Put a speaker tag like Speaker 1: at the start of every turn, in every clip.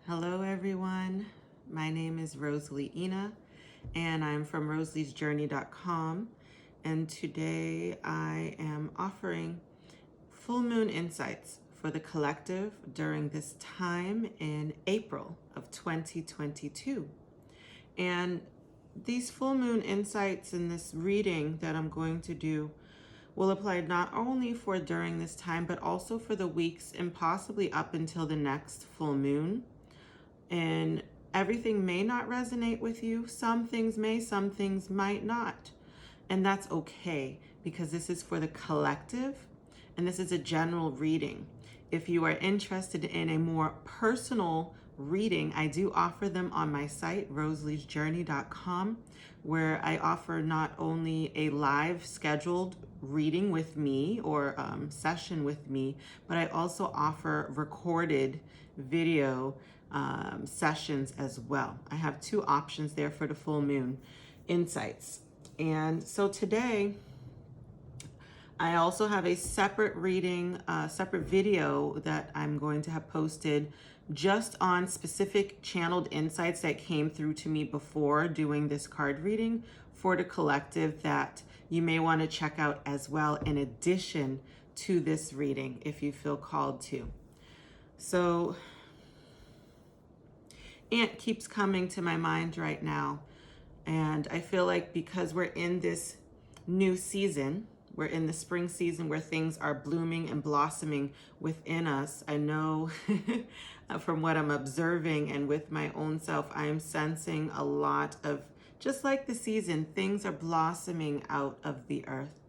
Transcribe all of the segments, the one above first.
Speaker 1: Hello everyone, my name is Rosalie Ina and I'm from rosaliesjourney.com, and today I am offering full moon insights for the collective during this time in April of 2022. And these full moon insights in this reading that I'm going to do will apply not only for during this time but also for the weeks and possibly up until the next full moon. And everything may not resonate with you. Some things may, some things might not. And that's okay, because this is for the collective and this is a general reading. If you are interested in a more personal reading, I do offer them on my site, rosaliesjourney.com, where I offer not only a live scheduled reading with me or session with me, but I also offer recorded video sessions as well. I have two options there for the full moon insights. And so today, I also have a separate reading, separate video that I'm going to have posted just on specific channeled insights that came through to me before doing this card reading for the collective that you may want to check out as well, in addition to this reading if you feel called to. So Ant keeps coming to my mind right now, and I feel like because we're in this new season, we're in the spring season where things are blooming and blossoming within us. I know from what I'm observing and with my own self, I am sensing a lot of, just like the season, things are blossoming out of the earth.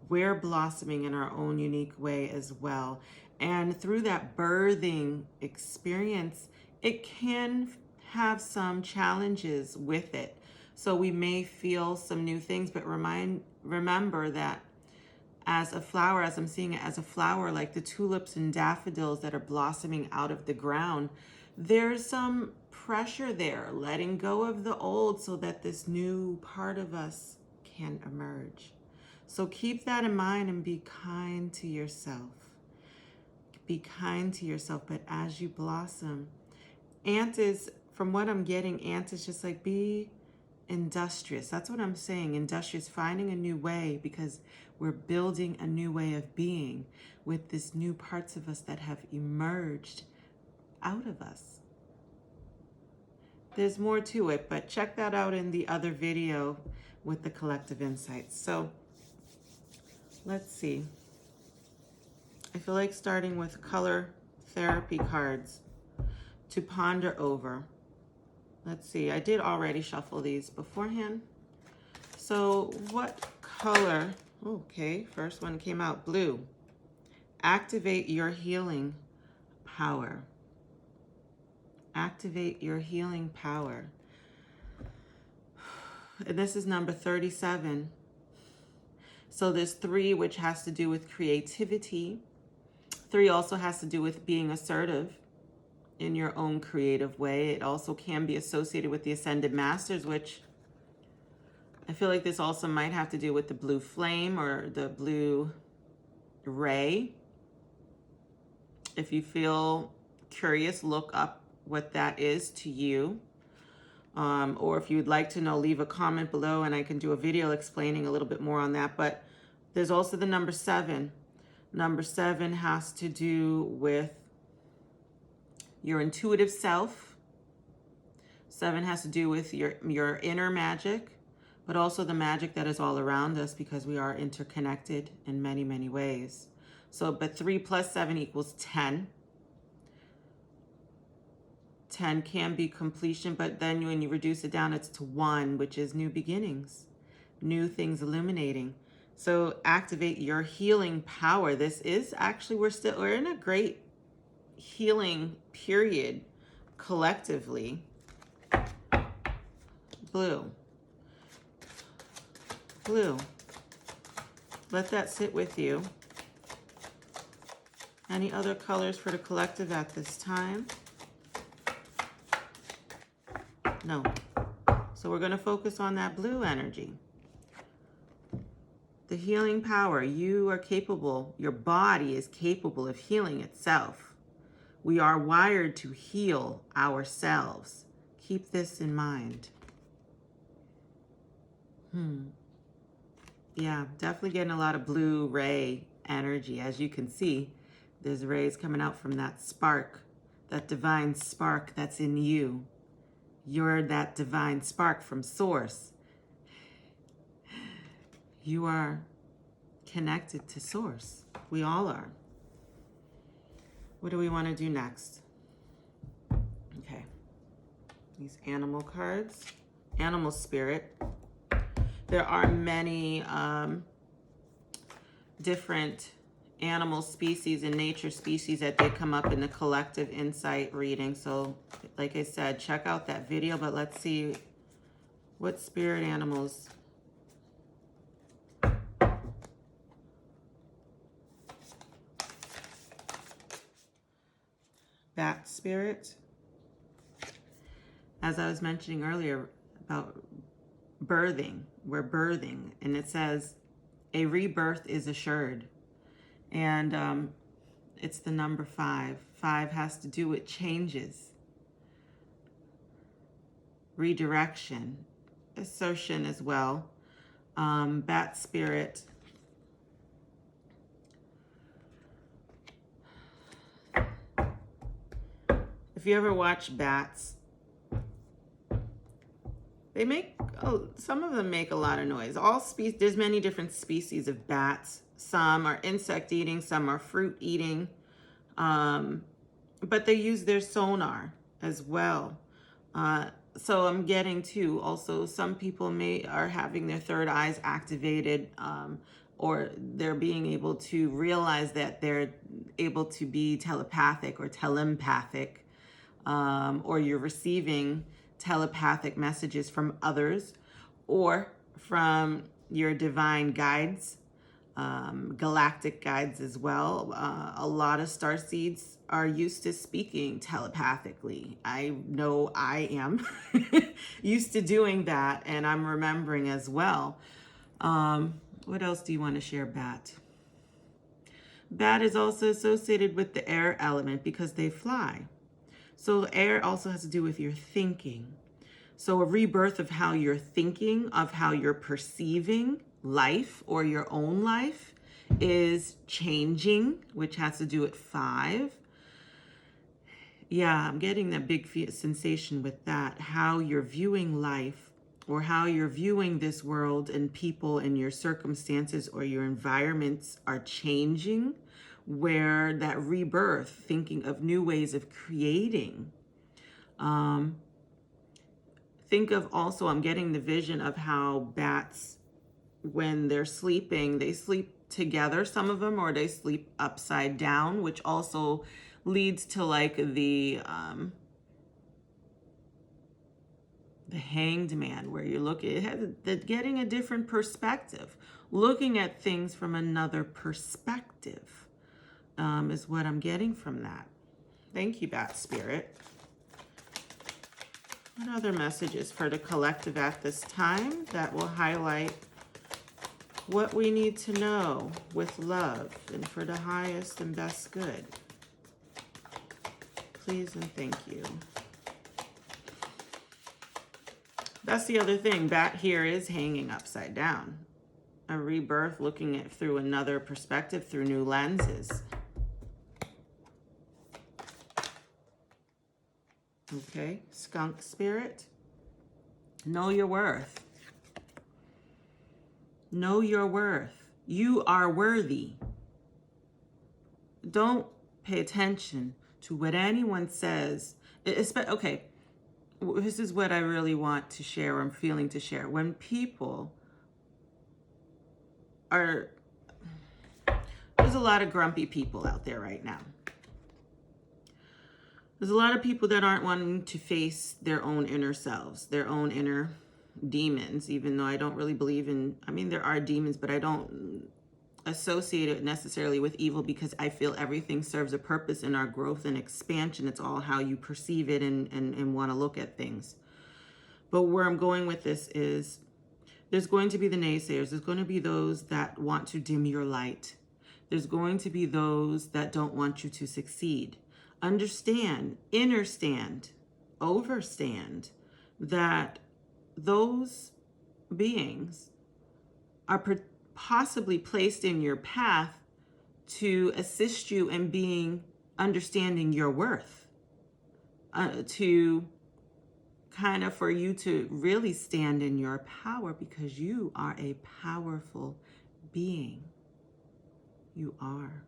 Speaker 1: We're blossoming in our own unique way as well. And through that birthing experience, it can have some challenges with it. So we may feel some new things, but remember that as a flower, as I'm seeing it as a flower, like the tulips and daffodils that are blossoming out of the ground, there's some pressure there, letting go of the old so that this new part of us can emerge. So keep that in mind and be kind to yourself. Be kind to yourself, but as you blossom, Ant is, from what I'm getting, Ant is just like, be industrious. That's what I'm saying. Industrious, finding a new way, because we're building a new way of being with this new parts of us that have emerged out of us. There's more to it, but check that out in the other video with the collective insights. So let's see. I feel like starting with color therapy cards to ponder over. Let's see, I did already shuffle these beforehand. So what color? Okay, first one came out, blue. Activate your healing power. Activate your healing power. And this is number 37. So there's 3, which has to do with creativity. 3 also has to do with being assertive in your own creative way. It also can be associated with the Ascended Masters, which I feel like this also might have to do with the blue flame or the blue ray. If you feel curious, look up what that is to you. Or if you'd like to know, leave a comment below and I can do a video explaining a little bit more on that. But there's also the number 7. Number 7 has to do with your intuitive self. 7 has to do with your inner magic, but also the magic that is all around us, because we are interconnected in many, many ways. So, but 3 plus 7 equals 10. 10 can be completion, but then when you reduce it down, it's to 1, which is new beginnings, new things illuminating. So activate your healing power. This is actually, we're in a great healing period collectively. Blue. Blue. Let that sit with you. Any other colors for the collective at this time? No. So we're going to focus on that blue energy. The healing power. You are capable, your body is capable of healing itself We are wired to heal ourselves. Keep this in mind. Yeah, definitely getting a lot of blue ray energy. As you can see, there's rays coming out from that spark, that divine spark that's in you. You're that divine spark from source. You are connected to source. We all are. What do we want to do next? Okay. These animal cards. Animal spirit. There are many different animal species and nature species that they come up in the collective insight reading. So like I said, check out that video, but let's see what spirit animals. Bat spirit. As I was mentioning earlier about birthing, we're birthing, and it says a rebirth is assured. And it's the number 5. 5 has to do with changes, redirection, assertion as well. Bat spirit. If you ever watch bats, they make, some of them make a lot of noise. There's many different species of bats. Some are insect eating, some are fruit eating, but they use their sonar as well. So I'm getting to also some people are having their third eyes activated, or they're being able to realize that they're able to be telepathic or telepathic, or you're receiving telepathic messages from others or from your divine guides, galactic guides as well. A lot of starseeds are used to speaking telepathically. I know I am used to doing that, and I'm remembering as well. What else do you want to share, Bat? Bat is also associated with the air element because they fly. So air also has to do with your thinking. So a rebirth of how you're thinking, of how you're perceiving life or your own life is changing, which has to do with 5. Yeah, I'm getting that big sensation with that. How you're viewing life or how you're viewing this world and people and your circumstances or your environments are changing, where that rebirth, thinking of new ways of creating. Think of also, I'm getting the vision of how bats, when they're sleeping, they sleep together, some of them, or they sleep upside down, which also leads to like the hanged man, where you're getting a different perspective, looking at things from another perspective. Is what I'm getting from that. Thank you, Bat Spirit. What other messages for the collective at this time that will highlight what we need to know with love and for the highest and best good? Please and thank you. That's the other thing. Bat here is hanging upside down. A rebirth, looking at through another perspective, through new lenses. Okay, skunk spirit. Know your worth. Know your worth. You are worthy. Don't pay attention to what anyone says. Okay, this is what I really want to share, or I'm feeling to share. When people there's a lot of grumpy people out there right now. There's a lot of people that aren't wanting to face their own inner selves, their own inner demons, even though I don't really believe in, there are demons, but I don't associate it necessarily with evil, because I feel everything serves a purpose in our growth and expansion. It's all how you perceive it and want to look at things. But where I'm going with this is, there's going to be the naysayers. There's going to be those that want to dim your light. There's going to be those that don't want you to succeed. understand, understand, overstand that those beings are possibly placed in your path to assist you in understanding your worth, to kind of for you to really stand in your power, because you are a powerful being. You are.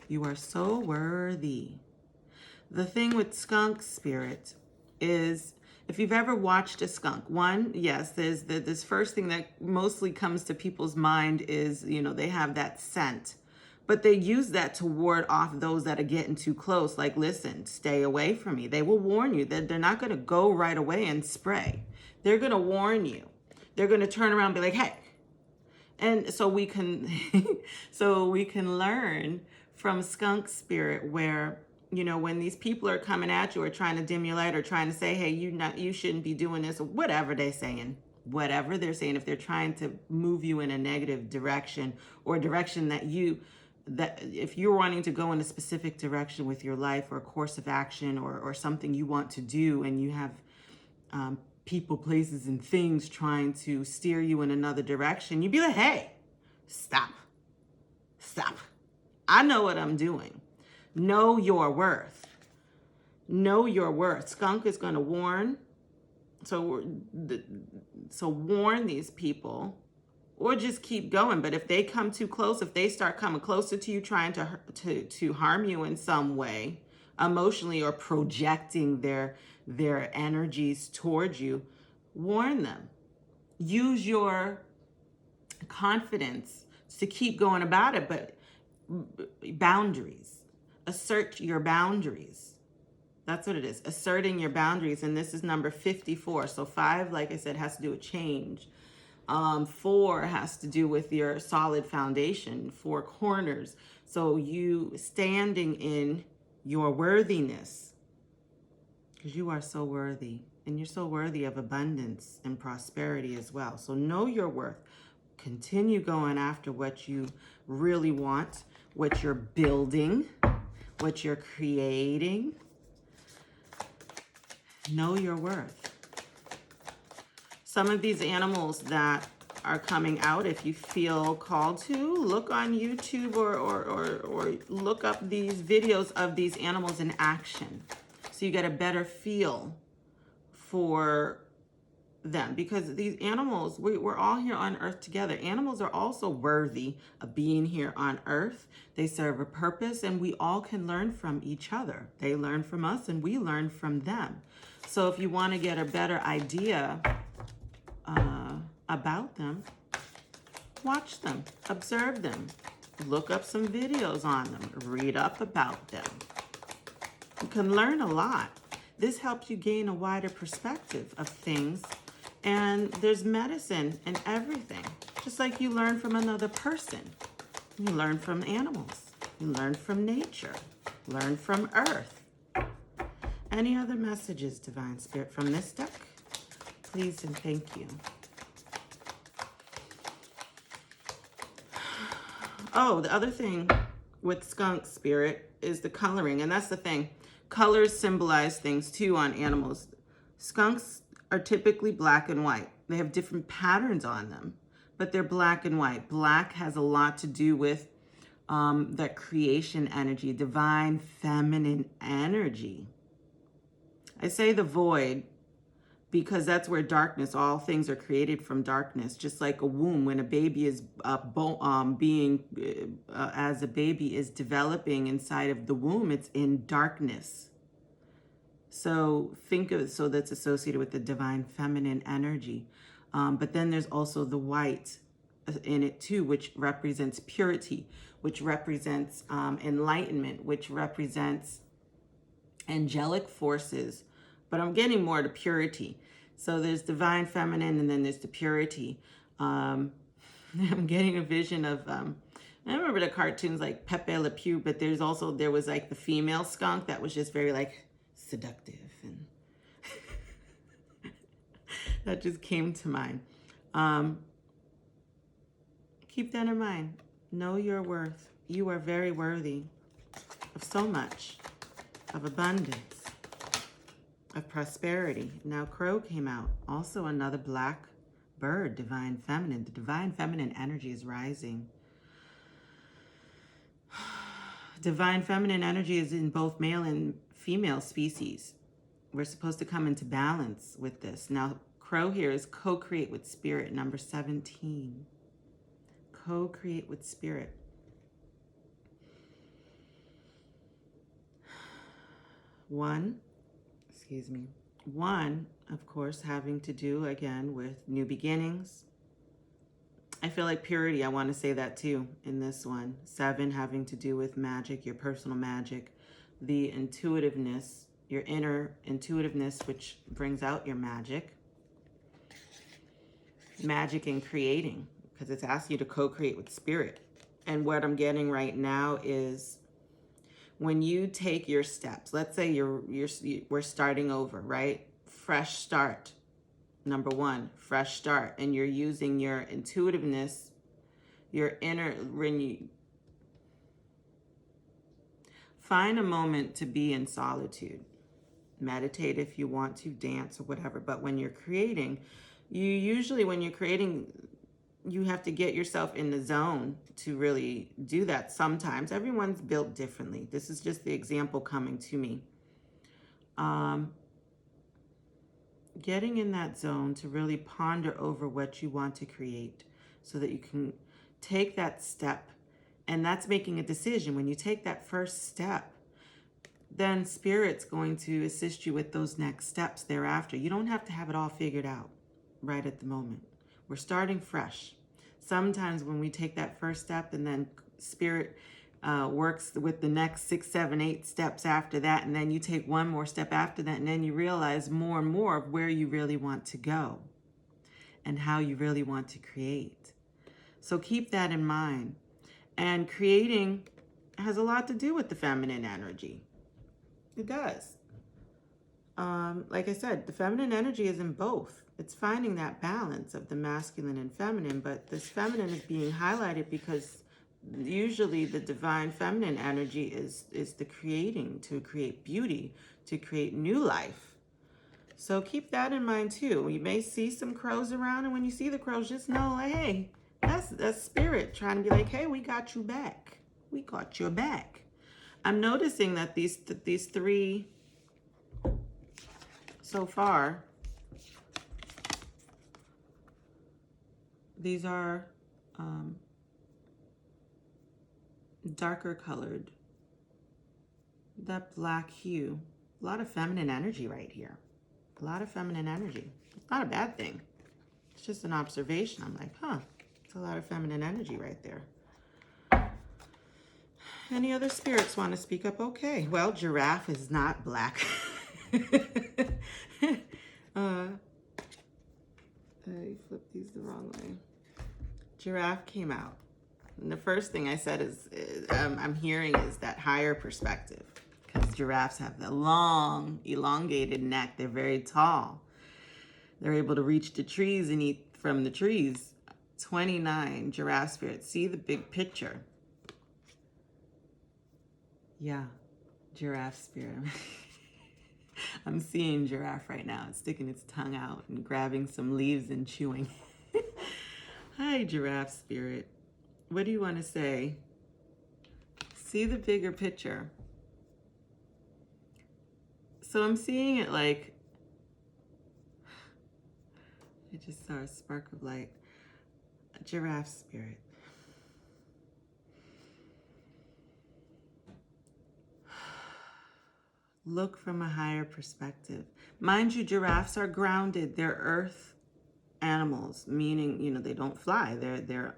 Speaker 1: You are so worthy. The thing with skunk spirit is, if you've ever watched a skunk, yes, there's this first thing that mostly comes to people's mind is, they have that scent. But they use that to ward off those that are getting too close. Like, listen, stay away from me. They will warn you that they're not going to go right away and spray. They're going to warn you. They're going to turn around and be like, hey. And so we can, learn from skunk spirit where, when these people are coming at you or trying to dim your light or trying to say, hey, you shouldn't be doing this, or whatever they're saying. Whatever they're saying, if they're trying to move you in a negative direction, or a direction that if you're wanting to go in a specific direction with your life, or a course of action, or something you want to do, and you have people, places, and things trying to steer you in another direction, you'd be like, hey, stop. I know what I'm doing. Know your worth. Know your worth. Skunk is going to warn. So warn these people, or just keep going. But if they come too close, if they start coming closer to you, trying to harm you in some way, emotionally, or projecting their energies towards you, warn them. Use your confidence to keep going about it, but boundaries. Assert your boundaries. That's what it is, asserting your boundaries. And this is number 54. So 5, like I said, has to do with change. 4 has to do with your solid foundation, 4 corners. So you standing in your worthiness, because you are so worthy, and you're so worthy of abundance and prosperity as well. So know your worth. Continue going after what you really want, what you're building, what you're creating. Know your worth. Some of these animals that are coming out, if you feel called to, look on YouTube or look up these videos of these animals in action, so you get a better feel for them. Because these animals, we're all here on earth together. Animals are also worthy of being here on earth. They serve a purpose, and we all can learn from each other. They learn from us, and we learn from them. So if you want to get a better idea about them, watch them, observe them, look up some videos on them, read up about them. You can learn a lot. This helps you gain a wider perspective of things. And there's medicine in everything. Just like you learn from another person. You learn from animals. You learn from nature. Learn from earth. Any other messages, Divine Spirit, from this deck? Please and thank you. Oh, the other thing with skunk spirit is the coloring. And that's the thing. Colors symbolize things too on animals. Skunks are typically black and white. They have different patterns on them, but they're black and white. Black has a lot to do with that creation energy, divine feminine energy. I say the void because that's where darkness, all things are created from darkness. Just like a womb, when a baby is as a baby is developing inside of the womb, it's in darkness. So think of it, so that's associated with the divine feminine energy. But then there's also the white in it too, which represents purity, which represents enlightenment, which represents angelic forces. But I'm getting more to purity. So there's divine feminine, and then there's the purity. I'm getting a vision of, I remember the cartoons like Pepe Le Pew, but there was like the female skunk that was just very like seductive, and that just came to mind. Keep that in mind. Know your worth. You are very worthy of so much. of abundance, of prosperity. Now crow came out. Also another black bird, divine feminine. The divine feminine energy is rising. Divine feminine energy is in both male and female species. We're supposed to come into balance with this. Now, crow here is co-create with spirit, number 17. Co-create with spirit. One, of course, having to do, again, with new beginnings. I feel like purity, I want to say that too in this one. 7, having to do with magic, your personal magic. The intuitiveness, your inner intuitiveness, which brings out your magic. Magic in creating, because it's asking you to co-create with spirit. And what I'm getting right now is when you take your steps, let's say we're starting over, right? Fresh start. Number 1, fresh start. And you're using your intuitiveness, your inner, when you find a moment to be in solitude. Meditate if you want to, dance or whatever. But when you're creating, when you're creating, you have to get yourself in the zone to really do that. Sometimes everyone's built differently. This is just the example coming to me. Getting in that zone to really ponder over what you want to create so that you can take that step. And that's making a decision. When you take that first step, then Spirit's going to assist you with those next steps thereafter. You don't have to have it all figured out right at the moment. We're starting fresh. Sometimes when we take that first step and then Spirit works with the next 6, 7, 8 steps after that, and then you take one more step after that, and then you realize more and more of where you really want to go and how you really want to create. So keep that in mind. And creating has a lot to do with the feminine energy. It does. Like I said, the feminine energy is in both. It's finding that balance of the masculine and feminine, but this feminine is being highlighted because usually the divine feminine energy is the creating, to create beauty, to create new life. So keep that in mind too. You may see some crows around, and when you see the crows, just know, like, hey, that's Spirit trying to be like, hey, we got you back. We got your back. I'm noticing that these 3 so far, these are darker colored, that black hue. A lot of feminine energy right here. A lot of feminine energy. It's not a bad thing. It's just an observation. I'm like, huh, it's a lot of feminine energy right there. Any other spirits want to speak up? Okay. Well, giraffe is not black. I flipped these the wrong way. Giraffe came out. And the first thing I said is I'm hearing is that higher perspective, because giraffes have the long, elongated neck. They're very tall. They're able to reach the trees and eat from the trees. 29, giraffe spirit. See the big picture. Yeah, giraffe spirit. I'm seeing giraffe right now. It's sticking its tongue out and grabbing some leaves and chewing. Hi, giraffe spirit. What do you want to say? See the bigger picture. So I'm seeing it like, I just saw a spark of light. A giraffe spirit. Look from a higher perspective. Mind you, giraffes are grounded. They're earth animals, meaning, they don't fly.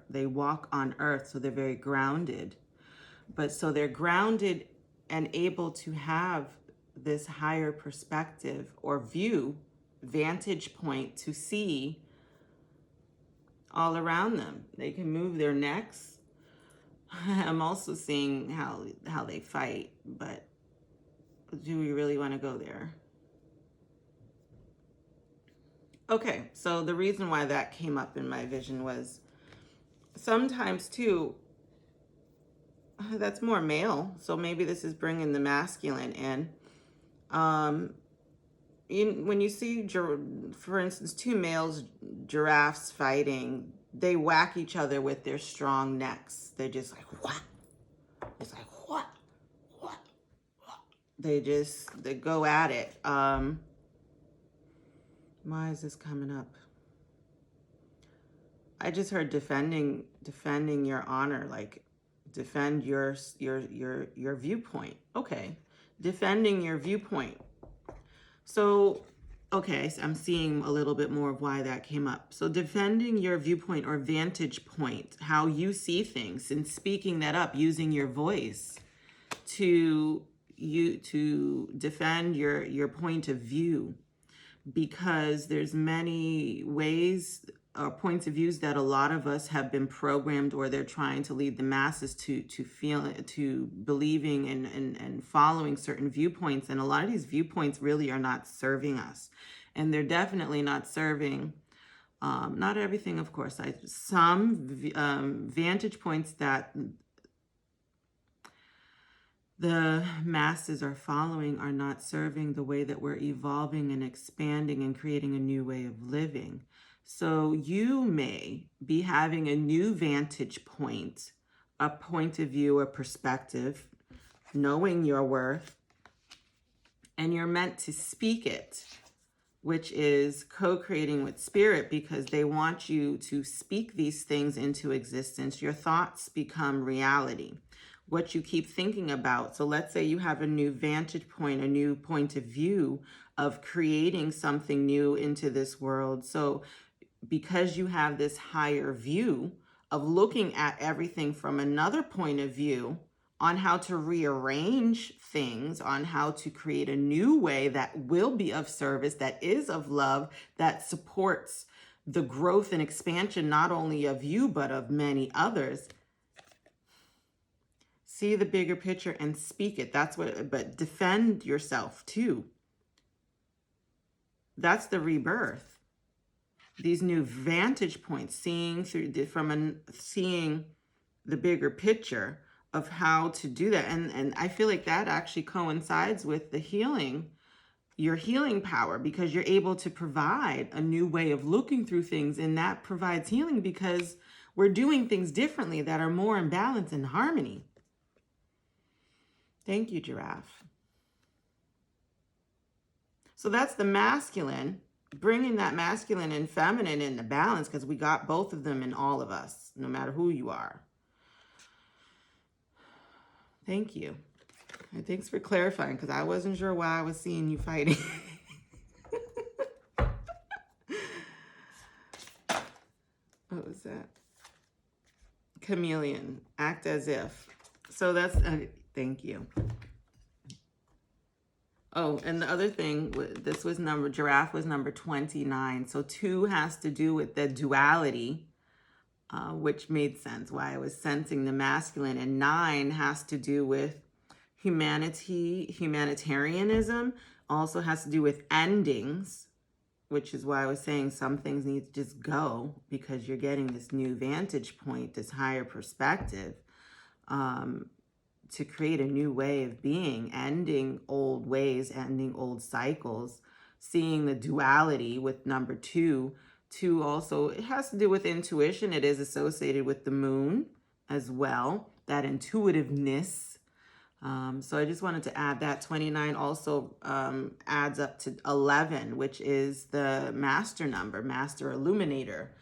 Speaker 1: They walk on earth, so they're very grounded. But so they're grounded and able to have this higher perspective or vantage point to see all around them. They can move their necks. I'm also seeing how they fight, but do we really want to go there? Okay, so the reason why that came up in my vision was sometimes too, that's more male. So maybe this is bringing the masculine in. When you see, for instance, two males giraffes fighting, they whack each other with their strong necks. They're just like, what? It's like, what? What? What? They go at it. Why is this coming up? I just heard defending your honor, like defend your viewpoint. Okay. Defending your viewpoint. So, okay, so I'm seeing a little bit more of why that came up. So defending your viewpoint or vantage point, how you see things, and speaking that up, using your voice to defend your point of view, because there's many ways or points of views that a lot of us have been programmed, or they're trying to lead the masses to believing and following certain viewpoints. And a lot of these viewpoints really are not serving us, and they're definitely not serving not everything, of course. Some vantage points that the masses are following are not serving the way that we're evolving and expanding and creating a new way of living. So you may be having a new vantage point, a point of view, a perspective, knowing your worth, and you're meant to speak it, which is co-creating with spirit, because they want you to speak these things into existence. Your thoughts become reality, what you keep thinking about. So let's say you have a new vantage point, a new point of view of creating something new into this world. So because you have this higher view of looking at everything from another point of view on how to rearrange things, on how to create a new way that will be of service, that is of love, that supports the growth and expansion, not only of you, but of many others. See the bigger picture and speak it. But defend yourself too. That's the rebirth. These new vantage points, seeing the bigger picture of how to do that. And I feel like that actually coincides with the healing, your healing power, because you're able to provide a new way of looking through things. And that provides healing because we're doing things differently that are more in balance and harmony. Thank you, giraffe. So that's the masculine, bringing that masculine and feminine into balance, because we got both of them in all of us, no matter who you are. Thank you. And thanks for clarifying, because I wasn't sure why I was seeing you fighting. What was that? Chameleon. Act as if. So that's, thank you. Oh, and the other thing, giraffe was number 29. So 2 has to do with the duality, which made sense why I was sensing the masculine. And 9 has to do with humanitarianism, also has to do with endings, which is why I was saying some things need to just go, because you're getting this new vantage point, this higher perspective, to create a new way of being, ending old ways, ending old cycles, seeing the duality with number 2. 2 also, it has to do with intuition. It is associated with the moon as well, that intuitiveness. So I just wanted to add that. 29 also adds up to 11, which is the master number, master illuminator.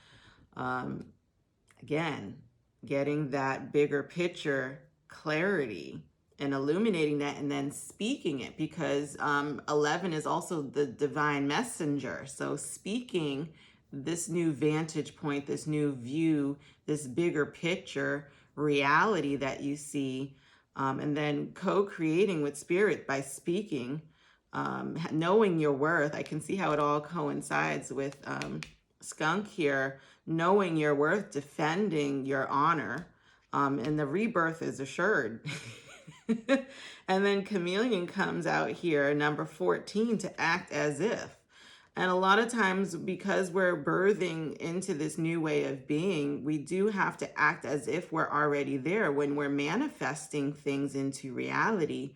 Speaker 1: Again, getting that bigger picture clarity and illuminating that, and then speaking it, because 11 is also the divine messenger. So speaking this new vantage point, this new view, this bigger picture reality that you see, and then co-creating with spirit by speaking, knowing your worth. I can see how it all coincides with skunk here, knowing your worth, defending your honor. And the rebirth is assured. And then chameleon comes out here, number 14, to act as if. And a lot of times, because we're birthing into this new way of being, we do have to act as if we're already there when we're manifesting things into reality.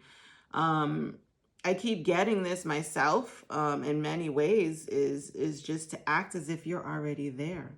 Speaker 1: I keep getting this myself in many ways is just to act as if you're already there.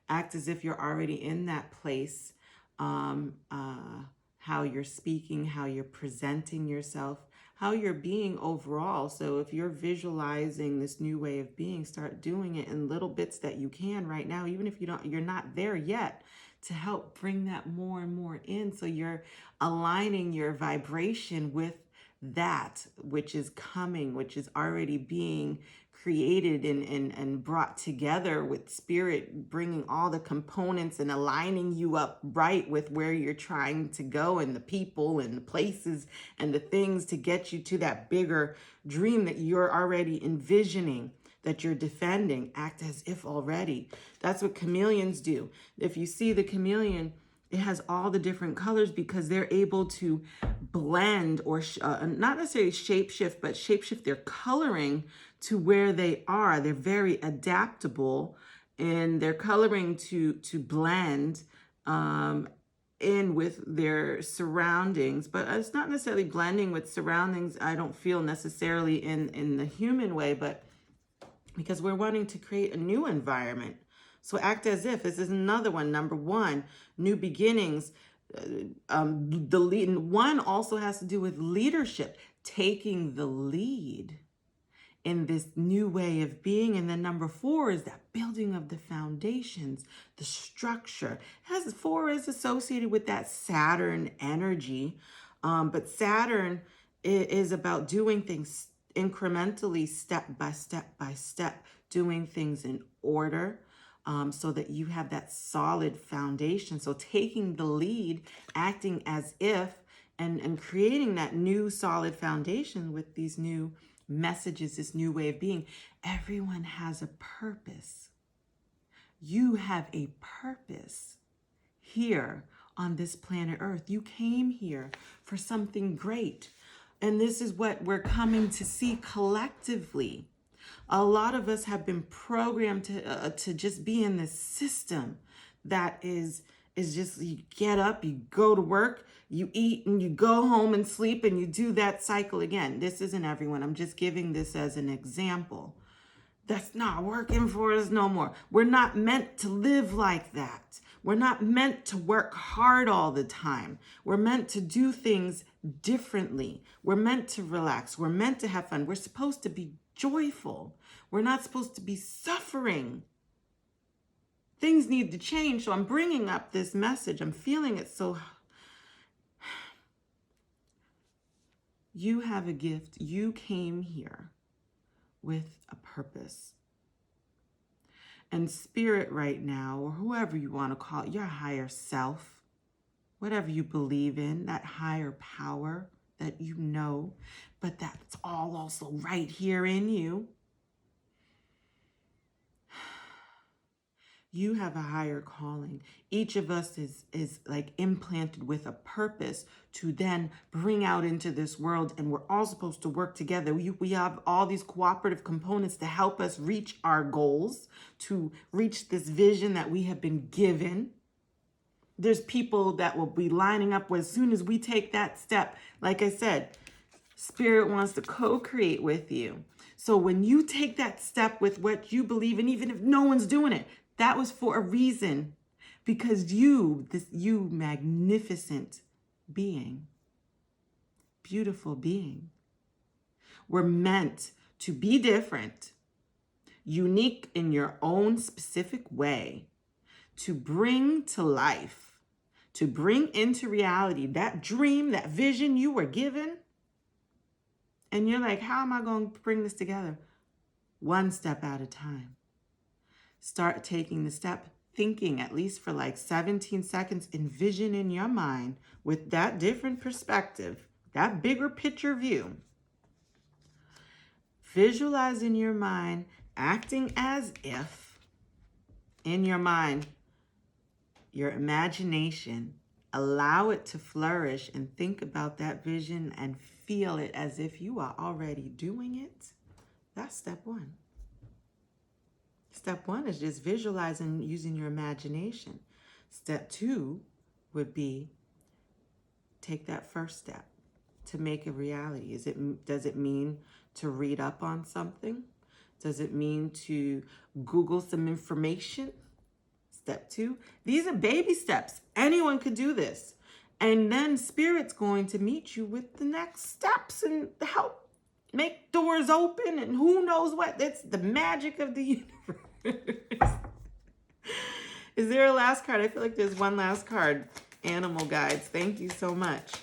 Speaker 1: Act as if you're already in that place. Um, uh, how you're speaking, how you're presenting yourself, how you're being overall. So if you're visualizing this new way of being, start doing it in little bits that you can right now, even if you're not there yet, to help bring that more and more in. So you're aligning your vibration with that which is coming, which is already being created and brought together with spirit, bringing all the components and aligning you up right with where you're trying to go, and the people and the places and the things to get you to that bigger dream that you're already envisioning, that you're defending. Act as if already. That's what chameleons do. If you see the chameleon, it has all the different colors because they're able to blend or not necessarily shapeshift, but shapeshift their coloring to where they are. They're very adaptable in their coloring to blend in with their surroundings. But it's not necessarily blending with surroundings, I don't feel necessarily in the human way, but because we're wanting to create a new environment. So act as if. This is another one. Number one, new beginnings. The lead one also has to do with leadership, taking the lead in this new way of being. And then number four is that building of the foundations, the structure. Four is associated with that Saturn energy, but Saturn is about doing things incrementally, step by step, doing things in order. So that you have that solid foundation. So taking the lead, acting as if, and creating that new solid foundation with these new messages, this new way of being. Everyone has a purpose. You have a purpose here on this planet Earth. You came here for something great. And this is what we're coming to see collectively. A lot of us have been programmed to just be in this system that is just, you get up, you go to work, you eat, and you go home and sleep, and you do that cycle again. This isn't everyone. I'm just giving this as an example. That's not working for us no more. We're not meant to live like that. We're not meant to work hard all the time. We're meant to do things differently. We're meant to relax. We're meant to have fun. We're supposed to be joyful. We're not supposed to be suffering. Things need to change. So I'm bringing up this message. I'm feeling it. So you have a gift. You came here with a purpose. And spirit right now, or whoever you want to call it, your higher self, whatever you believe in, that higher power that you know, but that's all also right here in you. You have a higher calling. Each of us is like implanted with a purpose to then bring out into this world, and we're all supposed to work together. We have all these cooperative components to help us reach our goals, to reach this vision that we have been given. There's people that will be lining up as soon as we take that step. Like I said, Spirit wants to co-create with you. So when you take that step with what you believe in, even if no one's doing it, that was for a reason, because you magnificent being, beautiful being, were meant to be different, unique in your own specific way, to bring to life, to bring into reality that dream, that vision you were given. And you're like, how am I going to bring this together? One step at a time. Start taking the step, thinking at least for like 17 seconds, envision in your mind with that different perspective, that bigger picture view. Visualize in your mind, acting as if in your mind, your imagination, allow it to flourish and think about that vision and feel it as if you are already doing it. That's step one. Step one is just visualizing using your imagination. Step two would be take that first step. to make a reality? Does it mean to read up on something? Does it mean to Google some information? Step 2. These are baby steps. Anyone could do this. And then Spirit's going to meet you with the next steps and help make doors open and who knows what. That's the magic of the universe. Is there a last card? I feel like there's one last card. Animal guides. Thank you so much.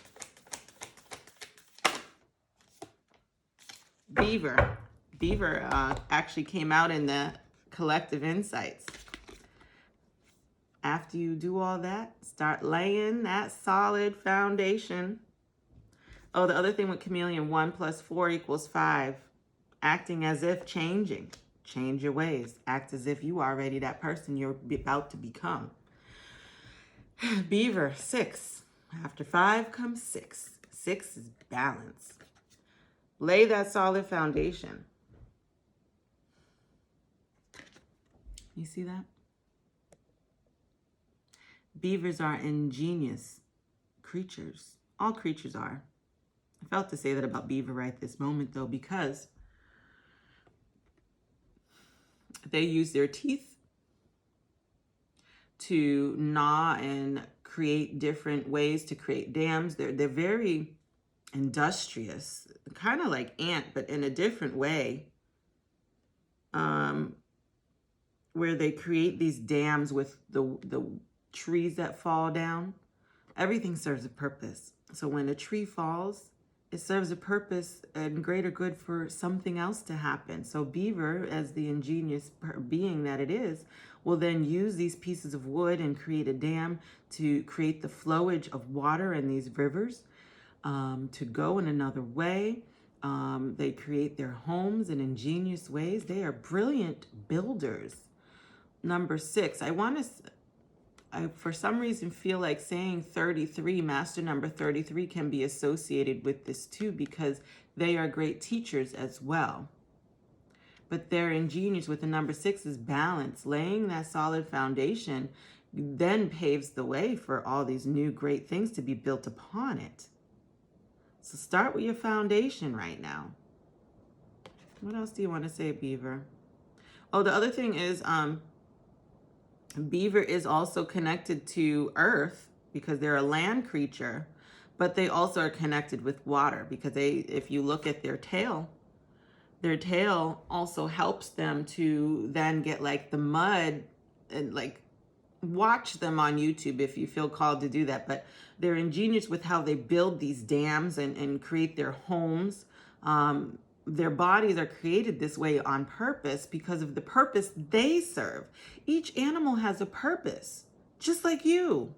Speaker 1: Beaver. Beaver actually came out in the collective insights. After you do all that, start laying that solid foundation. Oh, the other thing with chameleon, 1 + 4 = 5. Acting as if changing. Change your ways. Act as if you are already that person you're about to become. Beaver, 6. After 5 comes 6. 6 is balance. Lay that solid foundation. You see that? Beavers are ingenious creatures. All creatures are. I felt to say that about beaver right this moment, though, because they use their teeth to gnaw and create different ways to create dams. They're very industrious, kind of like ant, but in a different way, where they create these dams with the trees that fall down. Everything serves a purpose. So when a tree falls, it serves a purpose and greater good for something else to happen. So beaver, as the ingenious being that it is, will then use these pieces of wood and create a dam to create the flowage of water in these rivers to go in another way. They create their homes in ingenious ways. They are brilliant builders. Number 6, I for some reason feel like saying 33, master number 33, can be associated with this too, because they are great teachers as well. But they're ingenious with the number 6 is balance. Laying that solid foundation then paves the way for all these new great things to be built upon it. So start with your foundation right now. What else do you want to say, Beaver? Oh, the other thing is, Beaver is also connected to Earth because they're a land creature, but they also are connected with water because if you look at their tail also helps them to then get like the mud and like watch them on YouTube if you feel called to do that. But they're ingenious with how they build these dams and create their homes. Their bodies are created this way on purpose because of the purpose they serve. Each animal has a purpose, just like you.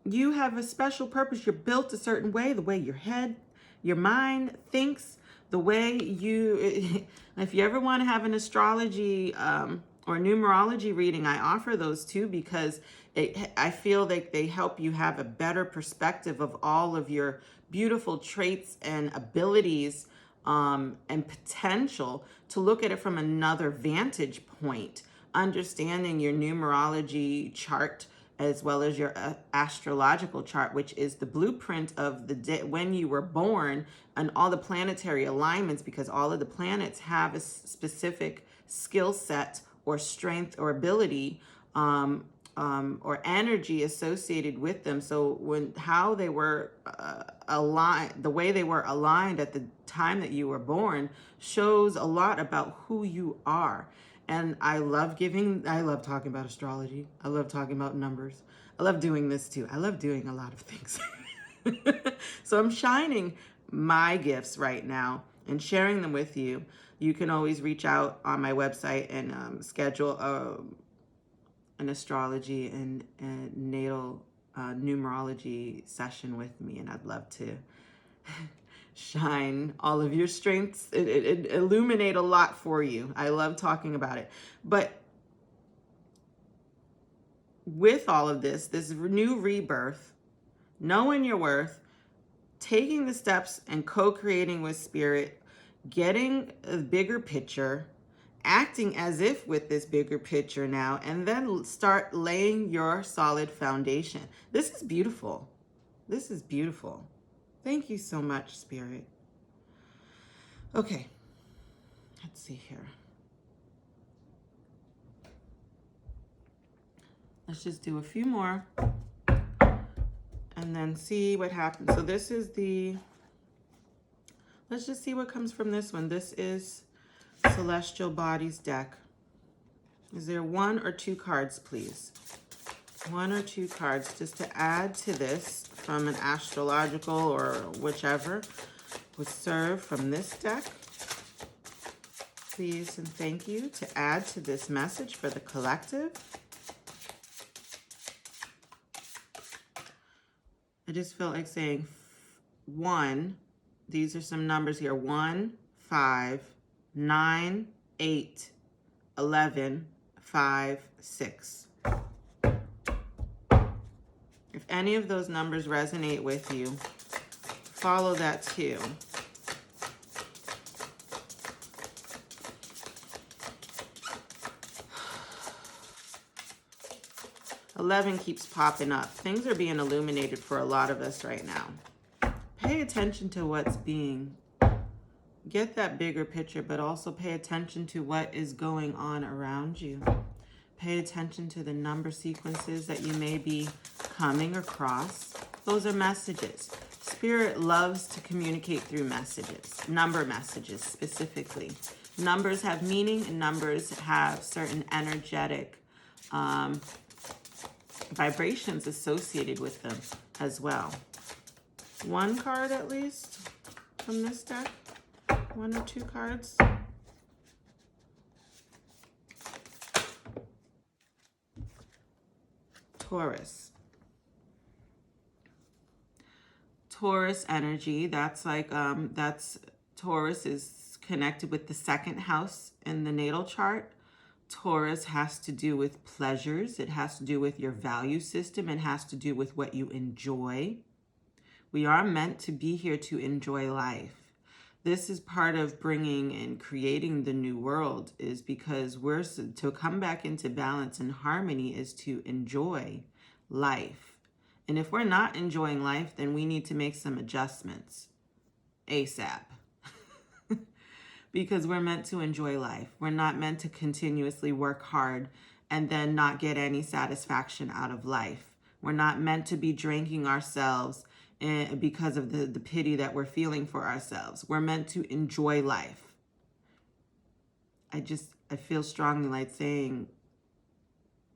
Speaker 1: You have a special purpose. You're built a certain way, the way your head, your mind thinks, the way you, if you ever want to have an astrology or numerology reading, I offer those too because I feel like they help you have a better perspective of all of your beautiful traits and abilities and potential to look at it from another vantage point, understanding your numerology chart as well as your astrological chart, which is the blueprint of the day when you were born and all the planetary alignments, because all of the planets have a specific skill set or strength or ability or energy associated with them. So how they were aligned, the way they were aligned at the time that you were born shows a lot about who you are. And I love talking about astrology. I love talking about numbers. I love doing this too. I love doing a lot of things. So I'm shining my gifts right now and sharing them with you. You can always reach out on my website and schedule an astrology and natal numerology session with me, and I'd love to shine all of your strengths, it illuminate a lot for you. I love talking about it. But with all of this new rebirth, knowing your worth, taking the steps and co-creating with spirit, getting a bigger picture, acting as if with this bigger picture now, and then start laying your solid foundation. This is beautiful. This is beautiful. Thank you so much, Spirit. Okay, let's see here. Let's just do a few more and then see what happens. So this is let's just see what comes from this one. This is Celestial Bodies deck. Is there 1 or 2 cards, please? 1 or 2 cards just to add to this from an astrological or whichever would serve from this deck. Please and thank you to add to this message for the collective. I just felt like saying 1. These are some numbers here. 1, 5, 9, 8, 11, 5, 6. If any of those numbers resonate with you, follow that too. 11 keeps popping up. Things are being illuminated for a lot of us right now. Pay attention to what's being. Get that bigger picture, but also pay attention to what is going on around you. Pay attention to the number sequences that you may be coming across. Those are messages. Spirit loves to communicate through messages, number messages specifically. Numbers have meaning and numbers have certain energetic vibrations associated with them as well. 1 card at least from this deck. 1 or 2 cards. Taurus. Taurus energy, that's like, Taurus is connected with the 2nd house in the natal chart. Taurus has to do with pleasures. It has to do with your value system. It has to do with what you enjoy. We are meant to be here to enjoy life. This is part of bringing and creating the new world, is because we're to come back into balance and harmony is to enjoy life. And if we're not enjoying life, then we need to make some adjustments ASAP. Because we're meant to enjoy life. We're not meant to continuously work hard and then not get any satisfaction out of life. We're not meant to be drinking ourselves because of the pity that we're feeling for ourselves. We're meant to enjoy life. I feel strongly like saying,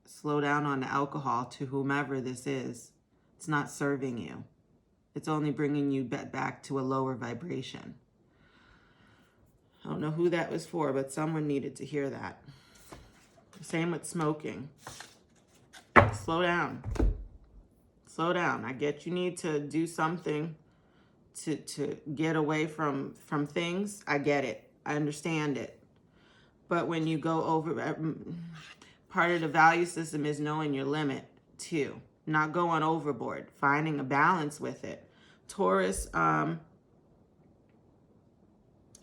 Speaker 1: slow down on the alcohol to whomever this is. It's not serving you. It's only bringing you back to a lower vibration. I don't know who that was for, but someone needed to hear that. Same with smoking. Slow down. Slow down. I get you need to do something to get away from things. I get it. I understand it. But when you go over, part of the value system is knowing your limit too. Not going overboard. Finding a balance with it. Taurus,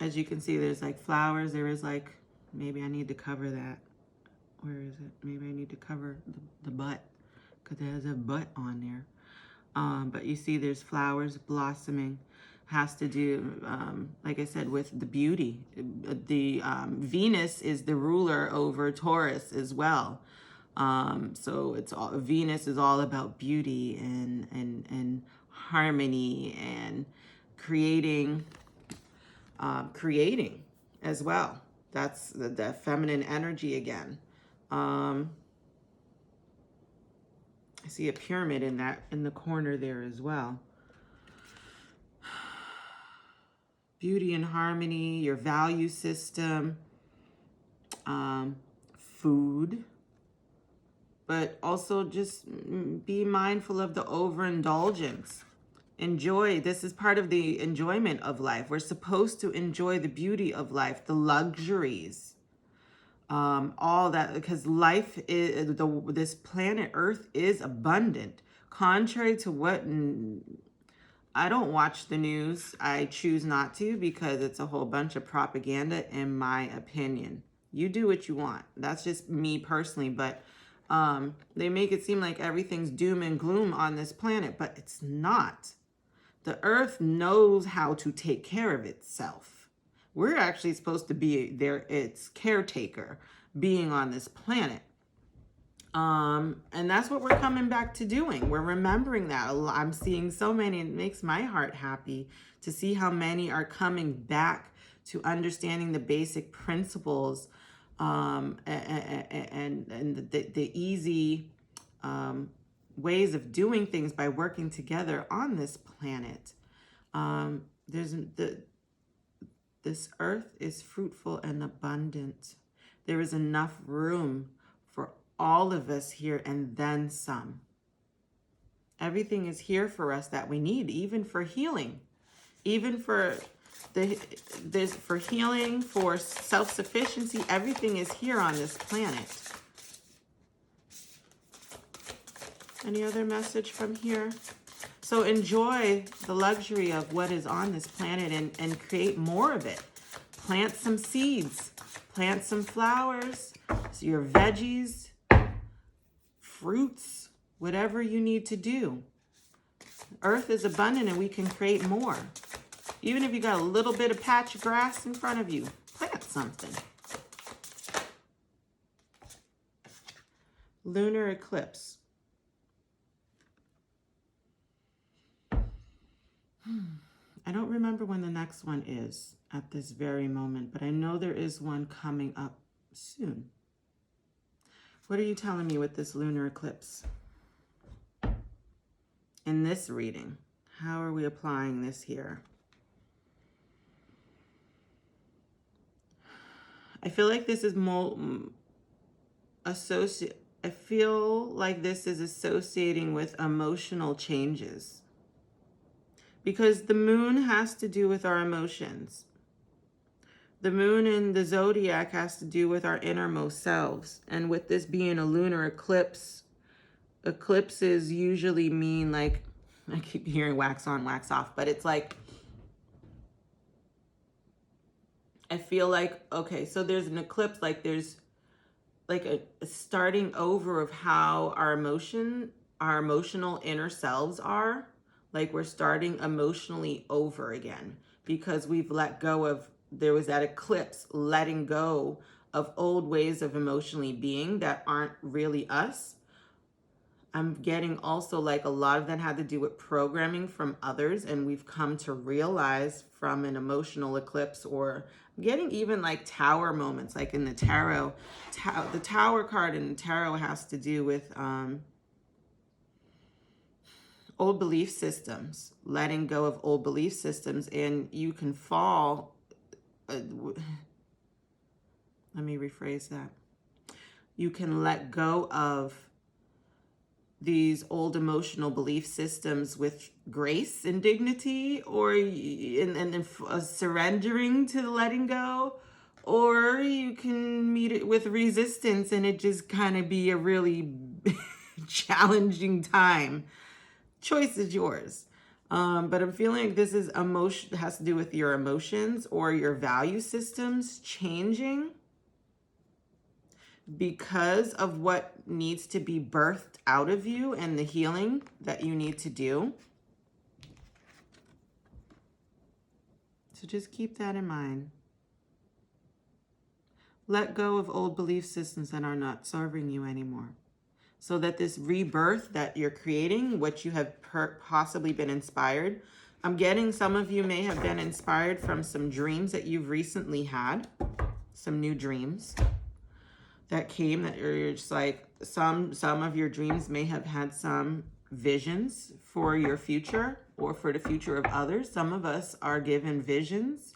Speaker 1: as you can see, there's like flowers. There is like, maybe I need to cover that. Where is it? Maybe I need to cover the butt because there's a butt on there. But you see there's flowers blossoming. Has to do, like I said, with the beauty. The Venus is the ruler over Taurus as well. So it's all, Venus is all about beauty and harmony and creating as well. That's the feminine energy again. I see a pyramid in the corner there as well. Beauty and harmony, your value system, food, but also just be mindful of the overindulgence. Enjoy. This is part of the enjoyment of life. We're supposed to enjoy the beauty of life, the luxuries, all that, because life is, this planet Earth is abundant. Contrary to what, I don't watch the news. I choose not to because it's a whole bunch of propaganda, in my opinion. You do what you want. That's just me personally, but they make it seem like everything's doom and gloom on this planet, but it's not. The earth knows how to take care of itself. We're actually supposed to be its caretaker, being on this planet. And that's what we're coming back to doing. We're remembering that. I'm seeing so many, it makes my heart happy to see how many are coming back to understanding the basic principles, and the easy ways of doing things by working together on this planet. This earth is fruitful and abundant. There is enough room for all of us here and then some. Everything is here for us that we need, even for healing, even for for healing, for self-sufficiency. Everything is here on this planet. Any other message from here? So enjoy the luxury of what is on this planet and create more of it. Plant some seeds, plant some flowers, so your veggies, fruits, whatever you need to do. Earth is abundant and we can create more. Even if you got a little bit of patch of grass in front of you, plant something. Lunar eclipse. I don't remember when the next one is at this very moment, but I know there is one coming up soon. What are you telling me with this lunar eclipse? In this reading, how are we applying this here? I feel like this is I feel like this is associating with emotional changes. Because the moon has to do with our emotions. The moon in the zodiac has to do with our innermost selves. And with this being a lunar eclipse, eclipses usually mean, like, I keep hearing wax on, wax off, but it's like, I feel like, okay, so there's an eclipse, like there's like a starting over of how our emotional inner selves are. Like we're starting emotionally over again because we've let go of, there was that eclipse, letting go of old ways of emotionally being that aren't really us. I'm getting also like a lot of that had to do with programming from others, and we've come to realize from an emotional eclipse, or I'm getting even like tower moments, like in the tarot. The tower card in the tarot has to do with old belief systems, letting go of old belief systems, and you can fall. Let me rephrase that. You can let go of these old emotional belief systems with grace and dignity, or surrendering to the letting go, or you can meet it with resistance and it just kind of be a really challenging time. Choice is yours. But I'm feeling like this is has to do with your emotions or your value systems changing because of what needs to be birthed out of you and the healing that you need to do. So just keep that in mind. Let go of old belief systems that are not serving you anymore. So that this rebirth that you're creating, what you have possibly been inspired. I'm getting some of you may have been inspired from some dreams that you've recently had, some new dreams that came, that you're just like, some of your dreams may have had some visions for your future or for the future of others. Some of us are given visions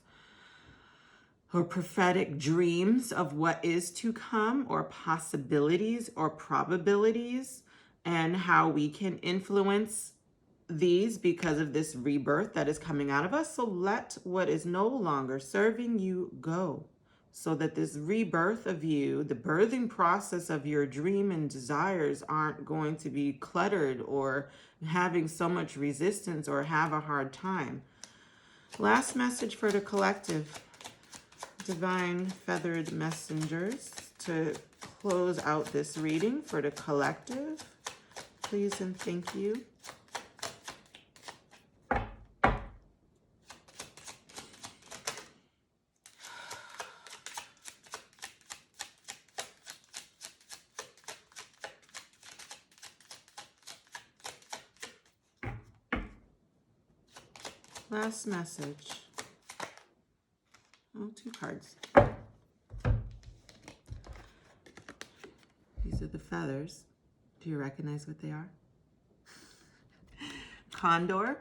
Speaker 1: or prophetic dreams of what is to come, or possibilities or probabilities, and how we can influence these because of this rebirth that is coming out of us. So let what is no longer serving you go, so that this rebirth of you, the birthing process of your dream and desires, aren't going to be cluttered or having so much resistance or have a hard time. Last message for the collective. Divine feathered messengers to close out this reading for the collective. Please and thank you. Last message. Oh, 2 cards. These are the feathers. Do you recognize what they are? Condor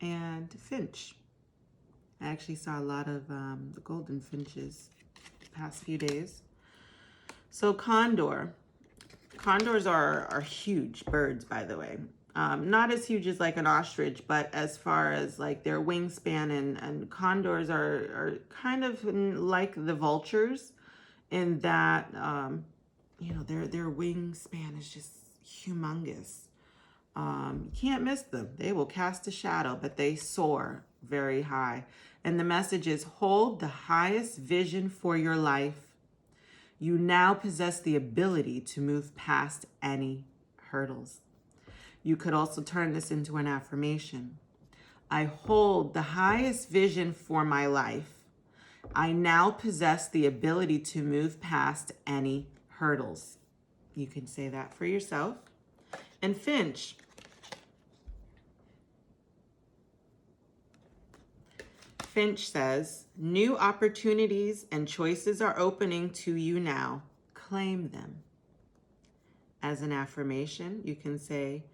Speaker 1: and finch. I actually saw a lot of the golden finches the past few days. So condors are huge birds, by the way. Not as huge as like an ostrich, but as far as like their wingspan, and condors are kind of like the vultures in that, you know, their wingspan is just humongous. You can't miss them. They will cast a shadow, but they soar very high. And the message is, hold the highest vision for your life. You now possess the ability to move past any hurdles. You could also turn this into an affirmation. I hold the highest vision for my life. I now possess the ability to move past any hurdles. You can say that for yourself. And finch. Finch says, new opportunities and choices are opening to you now. Claim them. As an affirmation, you can say,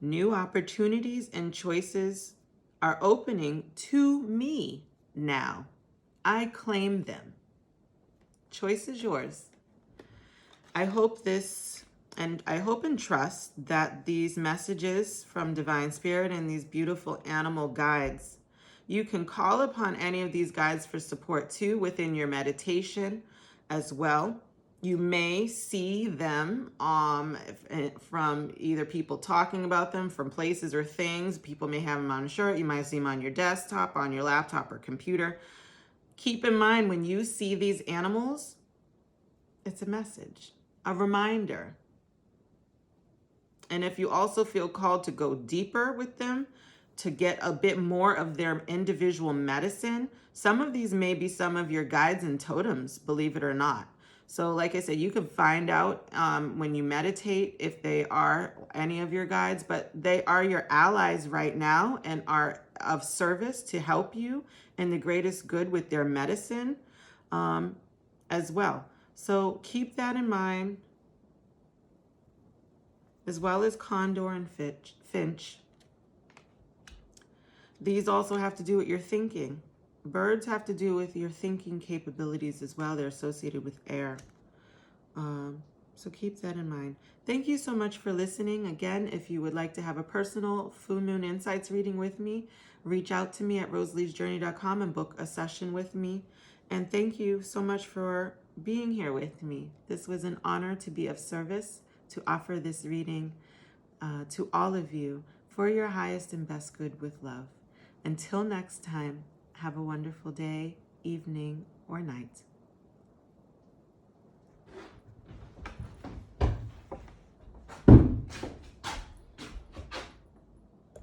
Speaker 1: new opportunities and choices are opening to me now. I claim them. Choice is yours. I hope and trust that these messages from Divine Spirit and these beautiful animal guides, you can call upon any of these guides for support too within your meditation as well. You may see them from either people talking about them, from places or things. People may have them on a shirt. You might see them on your desktop, on your laptop or computer. Keep in mind, when you see these animals, it's a message, a reminder. And if you also feel called to go deeper with them, to get a bit more of their individual medicine, some of these may be some of your guides and totems, believe it or not. So like I said, you can find out when you meditate if they are any of your guides, but they are your allies right now and are of service to help you in the greatest good with their medicine as well. So keep that in mind, as well as condor and finch. These also have to do with your thinking. Birds have to do with your thinking capabilities as well. They're associated with air. So keep that in mind. Thank you so much for listening. Again, if you would like to have a personal Full Moon Insights reading with me, reach out to me at roseleesjourney.com and book a session with me. And thank you so much for being here with me. This was an honor to be of service, to offer this reading to all of you for your highest and best good with love. Until next time, have a wonderful day, evening, or night.